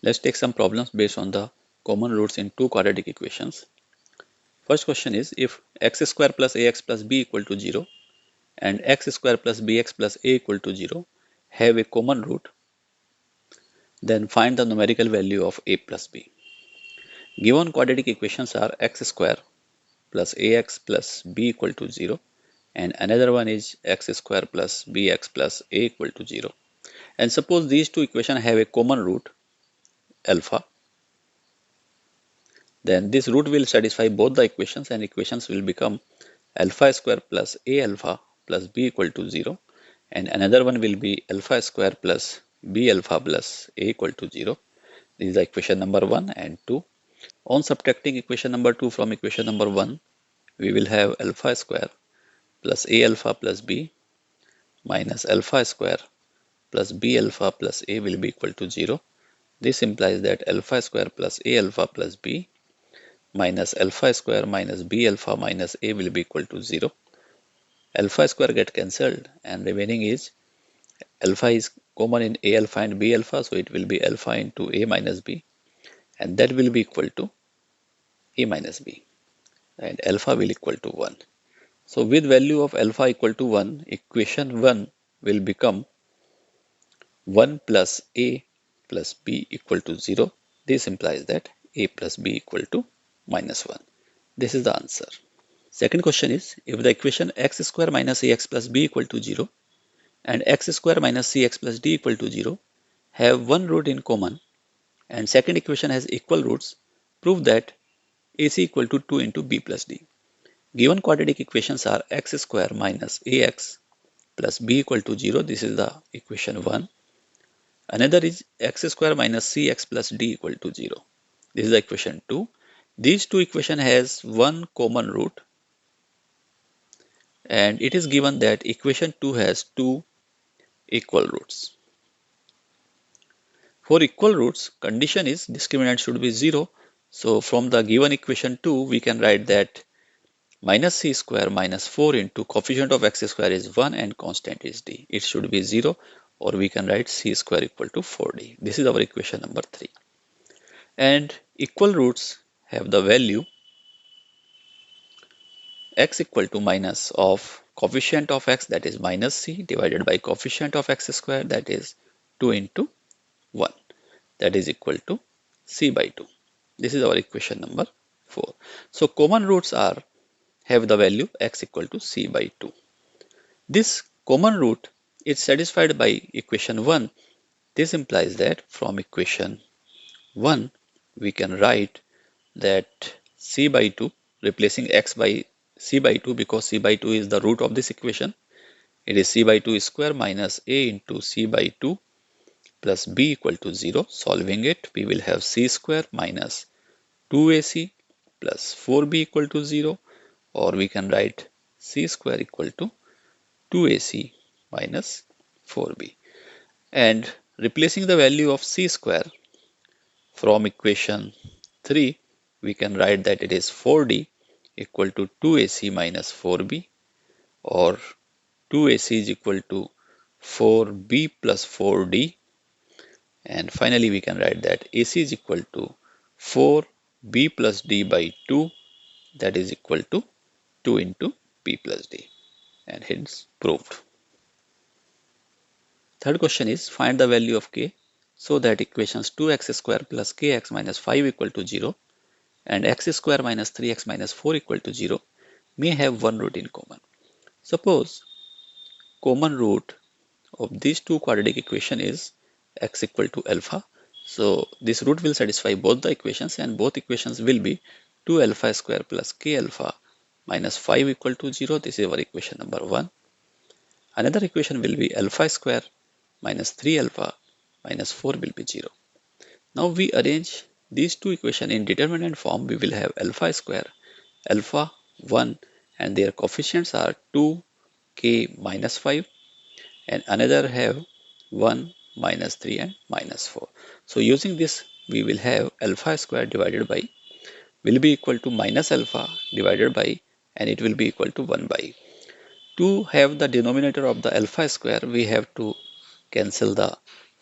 Let's take some problems based on the common roots in two quadratic equations. First question is, if x square plus ax plus b equal to 0 and x square plus bx plus a equal to 0 have a common root, then find the numerical value of a plus b. Given quadratic equations are x square plus ax plus b equal to 0 and another one is x square plus bx plus a equal to 0. And suppose these two equations have a common root alpha, then this root will satisfy both the equations and equations will become alpha square plus a alpha plus b equal to 0 and another one will be alpha square plus b alpha plus a equal to 0. This is the equation number 1 and 2. On subtracting equation number 2 from equation number 1, we will have alpha square plus a alpha plus b minus alpha square plus b alpha plus a will be equal to 0. This implies that alpha square plus a alpha plus b minus alpha square minus b alpha minus a will be equal to 0. Alpha square get cancelled and remaining is alpha is common in a alpha and b alpha, so it will be alpha into a minus b and that will be equal to a minus b and alpha will equal to 1. So with value of alpha equal to 1, equation 1 will become 1 plus a plus b equal to 0. This implies that a plus b equal to minus 1. This is the answer. Second question is, if the equation x square minus ax plus b equal to 0 and x square minus cx plus d equal to 0 have one root in common and second equation has equal roots, prove that AC equal to 2 into b plus d. Given quadratic equations are x square minus ax plus b equal to 0. This is the equation 1. Another is x square minus cx plus d equal to 0. This is the equation 2. These two equations has one common root and it is given that equation 2 has two equal roots. For equal roots, condition is discriminant should be 0. So from the given equation 2, we can write that minus c square minus 4 into coefficient of x square is 1 and constant is d. It should be 0, or we can write c square equal to 4d. This is our equation number 3. And equal roots have the value x equal to minus of coefficient of x, that is minus c, divided by coefficient of x square, that is 2 into 1, that is equal to c by 2. This is our equation number 4. So common roots have the value x equal to c by 2. This common root is satisfied by equation 1. This implies that from equation 1 we can write that c by 2, replacing x by c by 2 because c by 2 is the root of this equation. It is c by 2 square minus a into c by 2 plus b equal to 0. Solving it, we will have c square minus 2ac plus 4b equal to 0, or we can write c square equal to 2ac minus 4b. And replacing the value of c square from equation 3, we can write that it is 4d equal to 2ac minus 4b, or 2ac is equal to 4b plus 4d, and finally we can write that ac is equal to 4b plus d by 2, that is equal to 2 into b plus d, and hence proved. Third question is, find the value of k so that equations 2x square plus kx minus 5 equal to 0 and x square minus 3x minus 4 equal to 0 may have one root in common. Suppose common root of these two quadratic equation is x equal to alpha. So this root will satisfy both the equations and both equations will be 2 alpha square plus k alpha minus 5 equal to 0. This is our equation number 1. Another equation will be alpha square minus 3 alpha minus 4 will be 0. Now we arrange these two equations in determinant form. We will have alpha square, alpha 1, and their coefficients are 2, k minus 5, and another have 1, minus 3 and minus 4. So using this, we will have alpha square divided by will be equal to minus alpha divided by, and it will be equal to 1 by. To have the denominator of the alpha square, we have to cancel the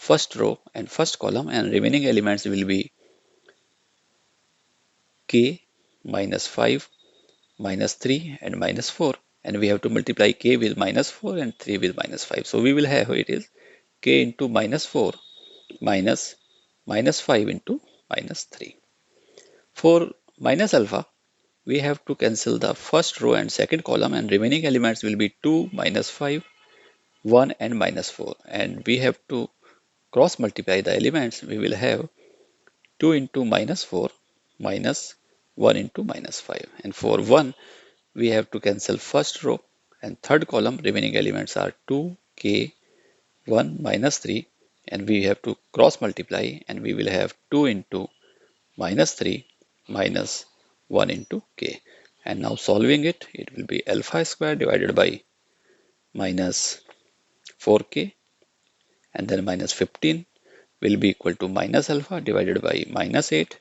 first row and first column, and remaining elements will be k minus 5, minus 3 and minus 4, and we have to multiply k with minus 4 and 3 with minus 5. So we will have it is k into minus 4 minus minus 5 into minus 3. For minus alpha, we have to cancel the first row and second column, and remaining elements will be 2, minus 5, 1 and minus 4, and we have to cross multiply the elements. We will have 2 into minus 4 minus 1 into minus 5, and for 1 we have to cancel first row and third column. Remaining elements are 2, k, 1 minus 3, and we have to cross multiply, and we will have 2 into minus 3 minus 1 into k. And now solving it, it will be alpha square divided by minus 4k, and then minus 15 will be equal to minus alpha divided by minus 8,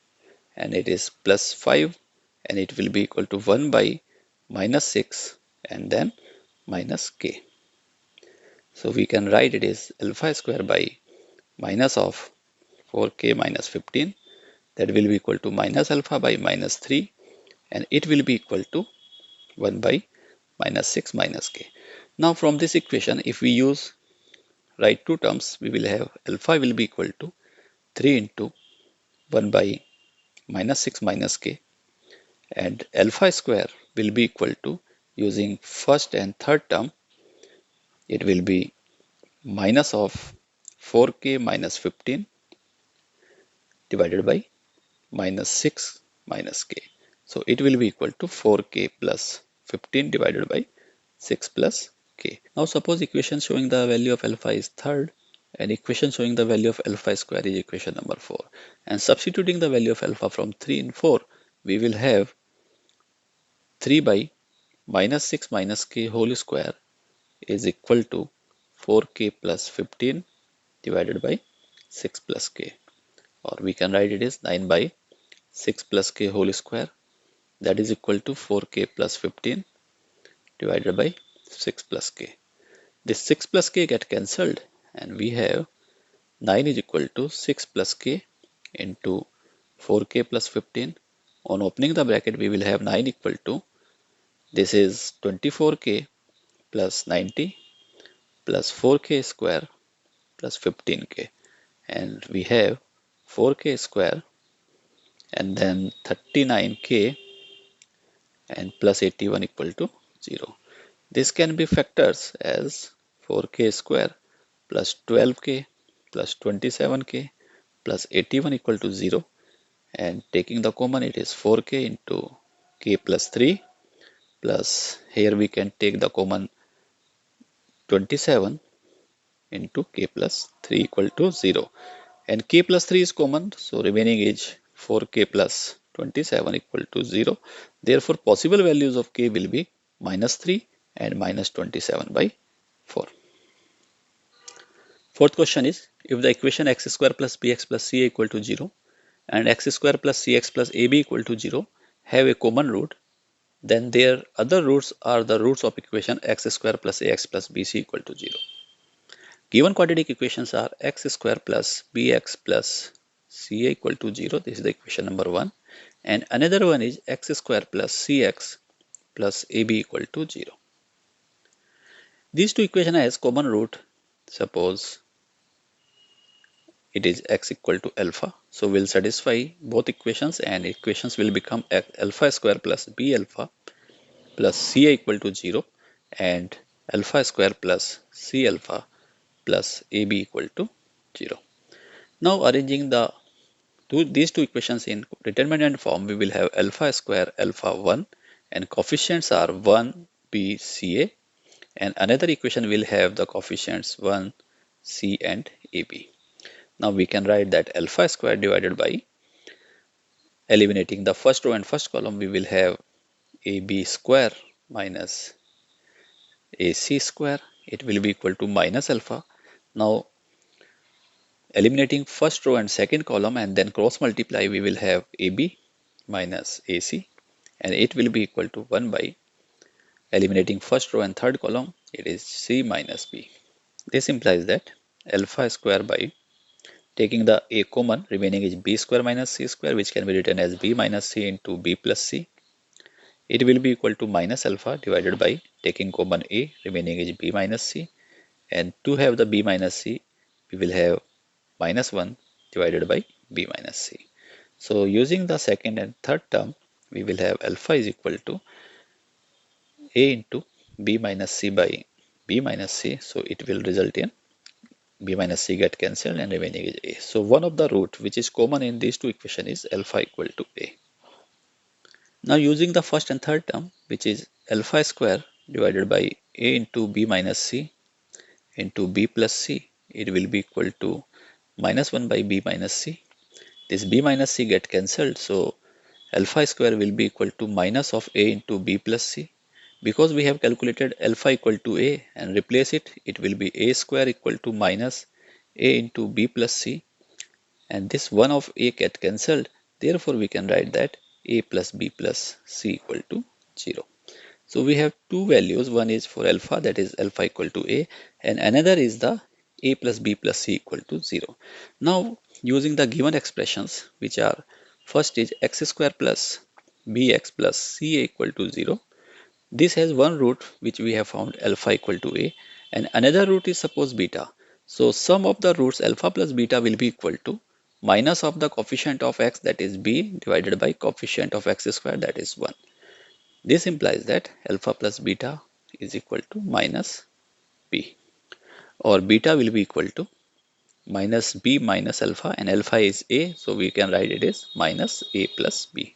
and it is plus 5, and it will be equal to 1 by minus 6 and then minus k. So we can write it is alpha square by minus of 4k minus 15, that will be equal to minus alpha by minus 3, and it will be equal to 1 by minus 6 minus k. Now from this equation, if we use write two terms, we will have alpha will be equal to 3 into 1 by minus 6 minus k, and alpha square will be equal to, using first and third term, it will be minus of 4k minus 15 divided by minus 6 minus k. So it will be equal to 4k plus 15 divided by 6 plus k. Now suppose equation showing the value of alpha is third, and equation showing the value of alpha square is equation number 4. And substituting the value of alpha from 3 and 4, we will have 3 by minus 6 minus k whole square is equal to 4k plus 15 divided by 6 plus k, or we can write it as 9 by 6 plus k whole square, that is equal to 4k plus 15 divided by 6 plus k. This 6 plus k get cancelled, and we have 9 is equal to 6 plus k into 4k plus 15. On opening the bracket, we will have 9 equal to, this is 24k plus 90 plus 4k square plus 15k, and we have 4k square and then 39k and plus 81 equal to 0. This can be factors as 4k square plus 12k plus 27k plus 81 equal to 0, and taking the common, it is 4k into k plus 3, plus here we can take the common 27 into k plus 3 equal to 0, and k plus 3 is common, so remaining is 4k plus 27 equal to 0. Therefore possible values of k will be minus 3 and minus 27 by 4. Fourth question is, if the equation x square plus bx plus ca equal to 0 and x square plus cx plus ab equal to 0 have a common root, then their other roots are the roots of equation x square plus ax plus bc equal to 0. Given quadratic equations are x square plus bx plus ca equal to 0. This is the equation number 1. And another one is x square plus cx plus ab equal to 0. These two equations has common root. Suppose it is x equal to alpha. So we'll satisfy both equations, and equations will become alpha square plus b alpha plus ca equal to 0 and alpha square plus c alpha plus ab equal to 0. Now arranging these two equations in determinant form, we will have alpha square alpha 1, and coefficients are 1, b, ca, and another equation will have the coefficients 1, c and ab. Now we can write that alpha square divided by, eliminating the first row and first column, we will have ab square minus ac square. It will be equal to minus alpha. Now eliminating first row and second column and then cross multiply, we will have AB minus AC, and it will be equal to 1 by, eliminating first row and third column, it is C minus B. This implies that alpha square by taking the a common, remaining is b square minus c square, which can be written as b minus c into b plus c. It will be equal to minus alpha divided by taking common a, remaining is b minus c. And to have the b minus c, we will have minus 1 divided by b minus c. So using the second and third term, we will have alpha is equal to a into b minus c by b minus c. So it will result in b minus c get cancelled and remaining is a. So one of the root which is common in these two equations is alpha equal to a. Now using the first and third term, which is alpha square divided by a into b minus c into b plus c, it will be equal to minus 1 by b minus c. This b minus c get cancelled, so alpha square will be equal to minus of a into b plus c. Because we have calculated alpha equal to a and replace it, it will be a square equal to minus a into b plus c, and this 1 of a get cancelled, therefore we can write that a plus b plus c equal to 0. So we have two values, one is for alpha, that is alpha equal to a, and another is the a plus b plus c equal to 0. Now using the given expressions, which are first is x square plus bx plus c equal to 0. This has one root which we have found alpha equal to a, and another root is suppose beta. So sum of the roots alpha plus beta will be equal to minus of the coefficient of x, that is b, divided by coefficient of x square, that is 1. This implies that alpha plus beta is equal to minus b, or beta will be equal to minus b minus alpha, and alpha is a, so we can write it as minus a plus b.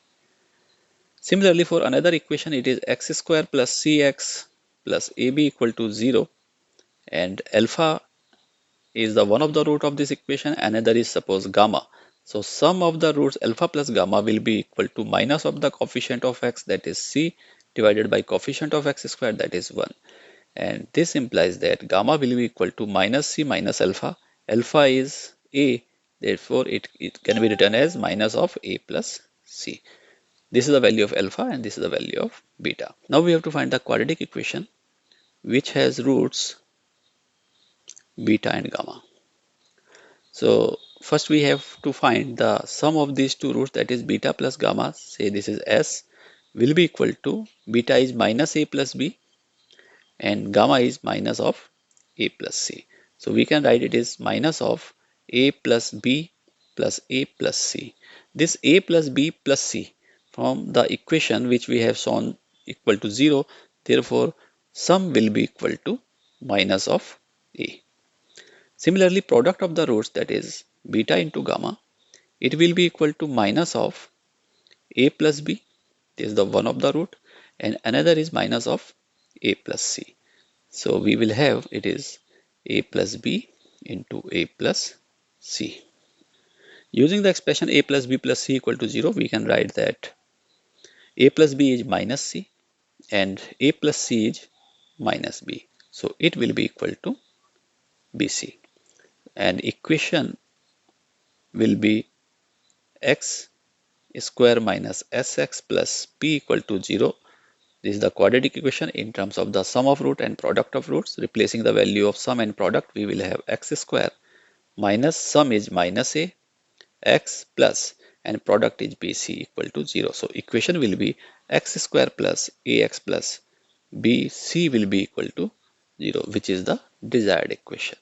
Similarly, for another equation, it is x square plus cx plus ab equal to 0, and alpha is the one of the root of this equation, another is suppose gamma. So sum of the roots alpha plus gamma will be equal to minus of the coefficient of x, that is c, divided by coefficient of x square, that is 1. And this implies that gamma will be equal to minus c minus alpha. Alpha is a, therefore it can be written as minus of a plus c. This is the value of alpha and this is the value of beta. Now we have to find the quadratic equation which has roots beta and gamma. So first we have to find the sum of these two roots, that is beta plus gamma, say this is s, will be equal to beta is minus a plus b and gamma is minus of a plus c. So we can write it is minus of a plus b plus a plus c. This a plus b plus c from the equation which we have shown equal to 0, therefore sum will be equal to minus of a. Similarly, product of the roots, that is beta into gamma, it will be equal to minus of a plus b, this is the one of the root, and another is minus of a plus c. So we will have it is a plus b into a plus c. Using the expression a plus b plus c equal to 0, we can write that a plus b is minus c and a plus c is minus b. So it will be equal to bc. And equation will be x square minus sx plus p equal to 0. This is the quadratic equation in terms of the sum of root and product of roots. Replacing the value of sum and product, we will have x square minus sum is minus a, x plus, and product is bc equal to 0. So equation will be x square plus ax plus bc will be equal to 0, which is the desired equation.